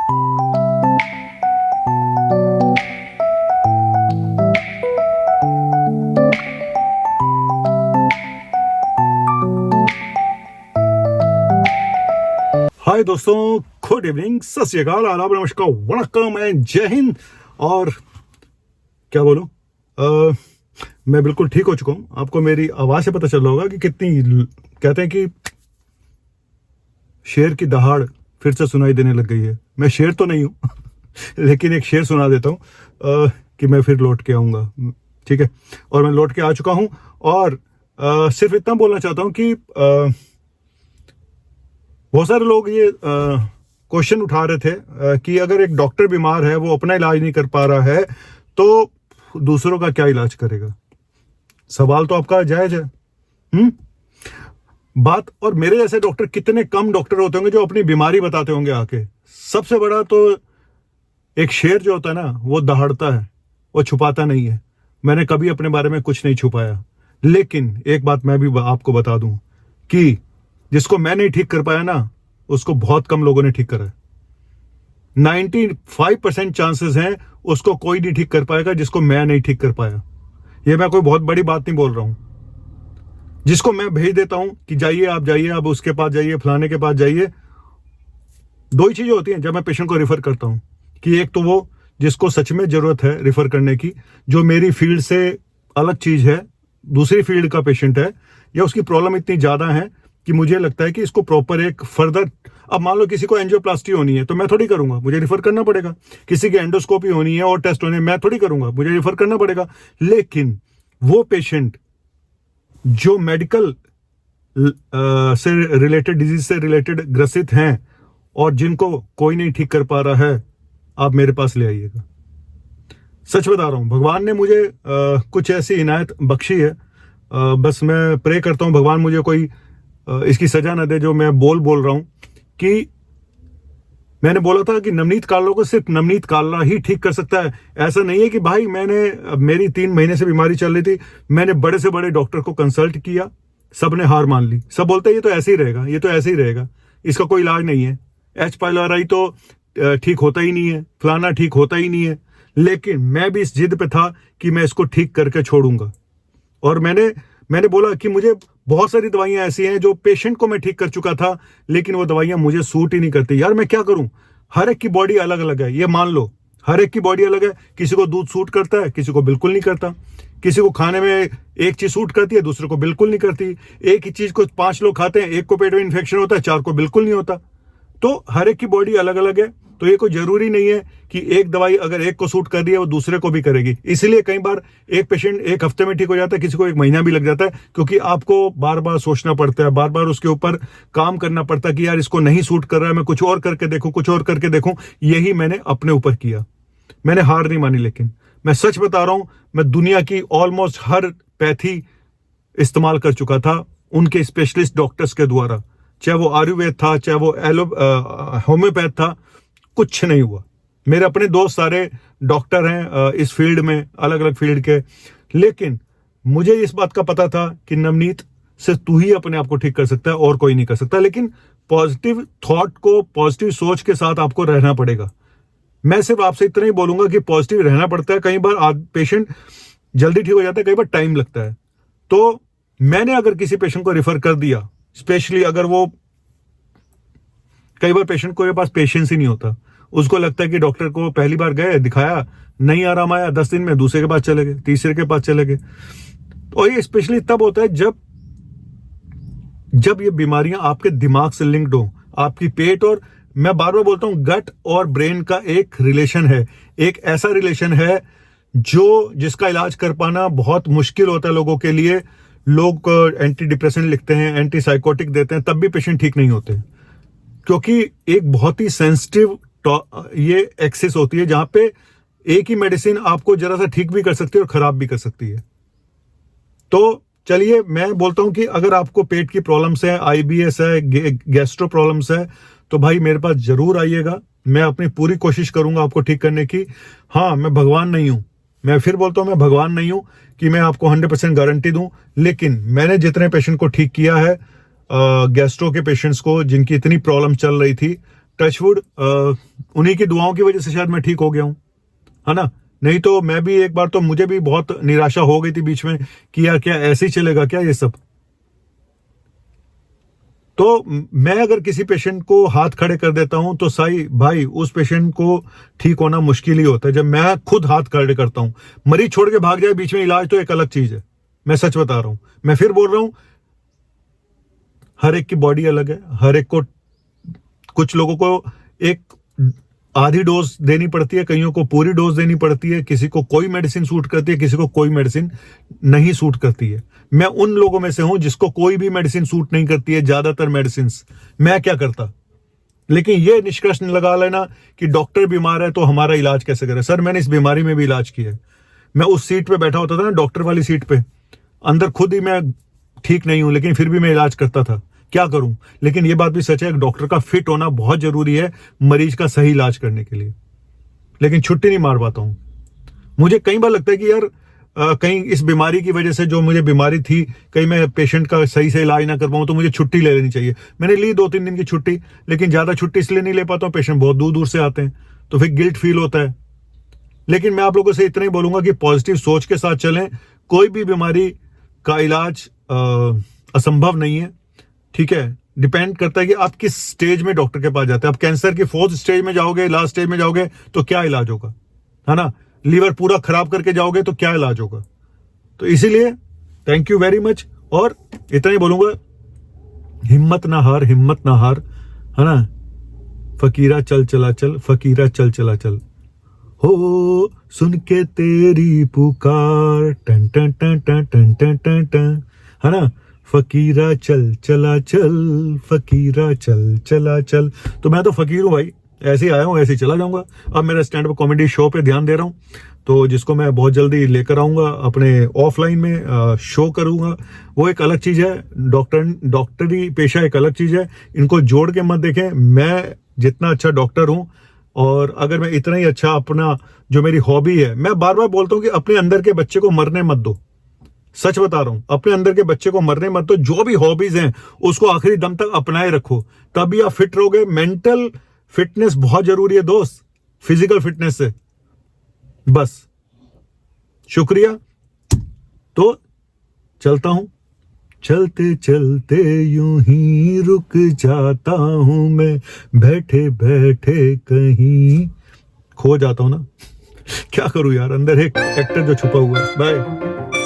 हाय दोस्तों, good evening, सत श्री अकाल, आदाब, नमस्कार, वणक्कम एंड जय हिंद। और क्या बोलूं, मैं बिल्कुल ठीक हो चुका हूं। आपको मेरी आवाज से पता चल रहा होगा कि कितनी, कहते हैं कि शेर की दहाड़ फिर से सुनाई देने लग गई है। मैं शेर तो नहीं हूं लेकिन एक शेर सुना देता हूं कि मैं फिर लौट के आऊंगा। ठीक है, और मैं लौट के आ चुका हूं। और सिर्फ इतना बोलना चाहता हूं कि बहुत सारे लोग ये क्वेश्चन उठा रहे थे कि अगर एक डॉक्टर बीमार है, वो अपना इलाज नहीं कर पा रहा है, तो दूसरों का क्या इलाज करेगा। सवाल तो आपका जायज है। बात, और मेरे जैसे डॉक्टर कितने कम डॉक्टर होते होंगे जो अपनी बीमारी बताते होंगे आके। सबसे बड़ा तो एक शेर जो होता है ना, वो दहाड़ता है, वो छुपाता नहीं है। मैंने कभी अपने बारे में कुछ नहीं छुपाया। लेकिन एक बात मैं भी आपको बता दूं कि जिसको मैं नहीं ठीक कर पाया ना, उसको बहुत कम लोगों ने ठीक करा है। 95% चांसेस हैं उसको कोई नहीं ठीक कर पाएगा जिसको मैं नहीं ठीक कर पाया। ये मैं कोई बहुत बड़ी बात नहीं बोल रहा हूं। जिसको मैं भेज देता हूं कि जाइए, आप जाइए, आप उसके पास जाइए, फलाने के पास जाइए। दो ही चीजें होती हैं जब मैं पेशेंट को रिफर करता हूं, कि एक तो वो जिसको सच में जरूरत है रिफर करने की, जो मेरी फील्ड से अलग चीज है, दूसरी फील्ड का पेशेंट है, या उसकी प्रॉब्लम इतनी ज्यादा है कि मुझे लगता है कि इसको प्रॉपर एक फर्दर, अब मान लो किसी को एंजियोप्लास्टी होनी है तो मैं थोड़ी करूंगा, मुझे रिफर करना पड़ेगा। किसी की एंडोस्कोपी होनी है और टेस्ट होने हैं, मैं थोड़ी करूंगा, मुझे रिफर करना पड़ेगा। लेकिन वो पेशेंट जो मेडिकल से रिलेटेड, डिजीज से रिलेटेड ग्रसित हैं और जिनको कोई नहीं ठीक कर पा रहा है, आप मेरे पास ले आइएगा। सच बता रहा हूं, भगवान ने मुझे कुछ ऐसी इनायत बख्शी है। बस मैं प्रे करता हूं भगवान मुझे कोई इसकी सजा न दे जो मैं बोल रहा हूं। कि मैंने बोला था कि नवनीत काल्ला को सिर्फ नवनीत काल्ला ही ठीक कर सकता है। ऐसा नहीं है कि भाई मेरी 3 महीने से बीमारी चल रही थी, मैंने बड़े से बड़े डॉक्टर को कंसल्ट किया, सबने हार मान ली। सब बोलते हैं ये तो ऐसे ही रहेगा, ये तो ऐसे ही रहेगा, इसका कोई इलाज नहीं है, एच पाइलोराई तो ठीक होता ही नहीं है, फलाना ठीक होता ही नहीं है। लेकिन मैं भी इस जिद पे था कि मैं इसको ठीक करके छोड़ूंगा। और मैंने बोला कि मुझे बहुत सारी दवाइयां ऐसी हैं जो पेशेंट को मैं ठीक कर चुका था, लेकिन वो दवाइयां मुझे सूट ही नहीं करती। यार मैं क्या करूं, हर एक की बॉडी अलग अलग है, ये मान लो, हर एक की बॉडी अलग है। किसी को दूध सूट करता है, किसी को बिल्कुल नहीं करता। किसी को खाने में एक चीज सूट करती है, दूसरे को बिल्कुल नहीं करती। एक ही चीज को 5 लोग खाते हैं, एक को पेट में इन्फेक्शन होता है, 4 को बिल्कुल नहीं होता। तो हर एक की बॉडी अलग अलग है, तो ये कोई जरूरी नहीं है कि एक दवाई अगर एक को सूट कर रही है वो दूसरे को भी करेगी। इसलिए कई बार एक पेशेंट 1 हफ्ते में ठीक हो जाता है, किसी को 1 महीना भी लग जाता है, क्योंकि आपको बार बार सोचना पड़ता है, बार बार उसके ऊपर काम करना पड़ता है कि यार इसको नहीं सूट कर रहा है, मैं कुछ और करके देखूं, कुछ और करके देखूं। यही मैंने अपने ऊपर किया, मैंने हार नहीं मानी। लेकिन मैं सच बता रहा हूं, मैं दुनिया की ऑलमोस्ट हर पैथी इस्तेमाल कर चुका था उनके स्पेशलिस्ट डॉक्टर्स के द्वारा, चाहे वो आयुर्वेद था, चाहे वो होम्योपैथ था, कुछ नहीं हुआ। मेरे अपने दोस्त सारे डॉक्टर हैं इस फील्ड में, अलग अलग फील्ड के। लेकिन मुझे इस बात का पता था कि नवनीत, सिर्फ तू ही अपने आप को ठीक कर सकता है और कोई नहीं कर सकता। लेकिन पॉजिटिव थॉट को, पॉजिटिव सोच के साथ आपको रहना पड़ेगा। मैं सिर्फ आपसे इतना ही बोलूंगा कि पॉजिटिव रहना पड़ता है। कई बार पेशेंट जल्दी ठीक हो जाता है, कई बार टाइम लगता है। तो मैंने अगर किसी पेशेंट को रिफर कर दिया, स्पेशली अगर वो, कई बार पेशेंट को पास पेशेंस ही नहीं होता, उसको लगता है कि डॉक्टर को पहली बार गए, दिखाया, नहीं आराम आया, 10 दिन में दूसरे के पास चले गए, तीसरे के पास चले गए। और ये स्पेशली तब होता है जब ये बीमारियां आपके दिमाग से लिंक्ड हो, आपकी पेट, और मैं बार बार बोलता हूं गट और ब्रेन का एक रिलेशन है, एक ऐसा रिलेशन है जिसका इलाज कर पाना बहुत मुश्किल होता है लोगों के लिए। लोग एंटी डिप्रेसेंट लिखते हैं, एंटी साइकोटिक देते हैं, तब भी पेशेंट ठीक नहीं होते, क्योंकि एक बहुत ही सेंसिटिव ये एक्सेस होती है जहां पे एक ही मेडिसिन आपको जरा सा ठीक भी कर सकती है और खराब भी कर सकती है। तो चलिए, मैं बोलता हूं कि अगर आपको पेट की प्रॉब्लम्स है, आईबीएस है, गैस्ट्रो प्रॉब्लम्स है, तो भाई मेरे पास जरूर आइएगा। मैं अपनी पूरी कोशिश करूंगा आपको ठीक करने की। हाँ, मैं भगवान नहीं हूं, मैं फिर बोलता हूं मैं भगवान नहीं हूं कि मैं आपको 100% गारंटी दूं। लेकिन मैंने जितने पेशेंट को ठीक किया है, गैस्ट्रो के पेशेंट्स को जिनकी इतनी प्रॉब्लम चल रही थी, टचवुड उन्हीं की दुआओं की वजह से शायद मैं ठीक हो गया हूं, है ना। नहीं तो मैं भी एक बार तो मुझे भी बहुत निराशा हो गई थी बीच में कि यार क्या ऐसे ही चलेगा क्या ये सब। तो मैं अगर किसी पेशेंट को हाथ खड़े कर देता हूं तो साई भाई उस पेशेंट को ठीक होना मुश्किल ही होता है। जब मैं खुद हाथ खड़े करता हूं, मरीज छोड़ के भाग जाए बीच में इलाज तो एक अलग चीज है। मैं सच बता रहा हूं, मैं फिर बोल रहा हूं, हर एक की बॉडी अलग है। हर एक को, कुछ लोगों को एक आधी डोज देनी पड़ती है, कईयों को पूरी डोज देनी पड़ती है, किसी को कोई मेडिसिन सूट करती है, किसी को कोई मेडिसिन नहीं सूट करती है। मैं उन लोगों में से हूं जिसको कोई भी मेडिसिन सूट नहीं करती है, ज्यादातर मेडिसिन। मैं क्या करता, लेकिन ये निष्कर्ष लगा लेना कि डॉक्टर बीमार है तो हमारा इलाज कैसे करे। सर मैंने इस बीमारी में भी इलाज किया है। मैं उस सीट पे बैठा होता था ना, डॉक्टर वाली सीट पे, अंदर खुद ही मैं ठीक नहीं हूं लेकिन फिर भी मैं इलाज करता था। क्या करूं, लेकिन यह बात भी सच है, डॉक्टर का फिट होना बहुत जरूरी है मरीज का सही इलाज करने के लिए। लेकिन छुट्टी नहीं मार पाता हूं। मुझे कई बार लगता है कि यार कहीं इस बीमारी की वजह से, जो मुझे बीमारी थी, कहीं मैं पेशेंट का सही से इलाज ना कर पाऊं तो मुझे छुट्टी ले लेनी चाहिए। मैंने ली 2-3 दिन की छुट्टी, लेकिन ज्यादा छुट्टी इसलिए नहीं ले पाता हूं, पेशेंट बहुत दूर दूर से आते हैं तो फिर गिल्ट फील होता है। लेकिन मैं आप लोगों से इतना ही बोलूंगा कि पॉजिटिव सोच के साथ चलें। कोई भी बीमारी का इलाज असंभव नहीं है, ठीक है। डिपेंड करता है कि आप किस स्टेज में डॉक्टर के पास जाते हैं। आप कैंसर की 4th स्टेज में जाओगे, लास्ट स्टेज में जाओगे तो क्या इलाज होगा, है ना। लीवर पूरा खराब करके जाओगे तो क्या इलाज होगा। तो इसीलिए थैंक यू वेरी मच, और इतना ही बोलूंगा, हिम्मत ना हार, हिम्मत ना हार, है ना। फकीरा चल चला चल, फकीरा चल चला चल, हो सुन के तेरी पुकार, टन टन टन टन टन टन टन टन, है ना। फकीरा चल चला चल, फकीरा चल चला चल। तो मैं तो फकीर हूं भाई, ऐसे ही आया हूं, ऐसे ही चला जाऊंगा। अब मेरा स्टैंड अप कॉमेडी शो पे ध्यान दे रहा हूं, तो जिसको मैं बहुत जल्दी लेकर आऊंगा अपने ऑफलाइन में शो करूंगा। वो एक अलग चीज है, डॉक्टरी पेशा एक अलग चीज है। इनको जोड़ के मत देखें। मैं जितना अच्छा डॉक्टर हूं, और अगर मैं इतना ही अच्छा अपना, जो मेरी हॉबी है, मैं बार बार बोलता हूं कि अपने अंदर के बच्चे को मरने मत दो। सच बता रहा हूं, अपने अंदर के बच्चे को मरने मत दो। जो भी हॉबीज हैं उसको आखिरी दम तक अपनाए रखो, तभी आप फिट रहोगे। मेंटल फिटनेस बहुत जरूरी है दोस्त, फिजिकल फिटनेस से। बस, शुक्रिया। तो चलता हूं, चलते चलते यूं ही रुक जाता हूं मैं, बैठे बैठे कहीं खो जाता हूं ना। क्या करूं यार, अंदर एक एक्टर जो छुपा हुआ है। बाय।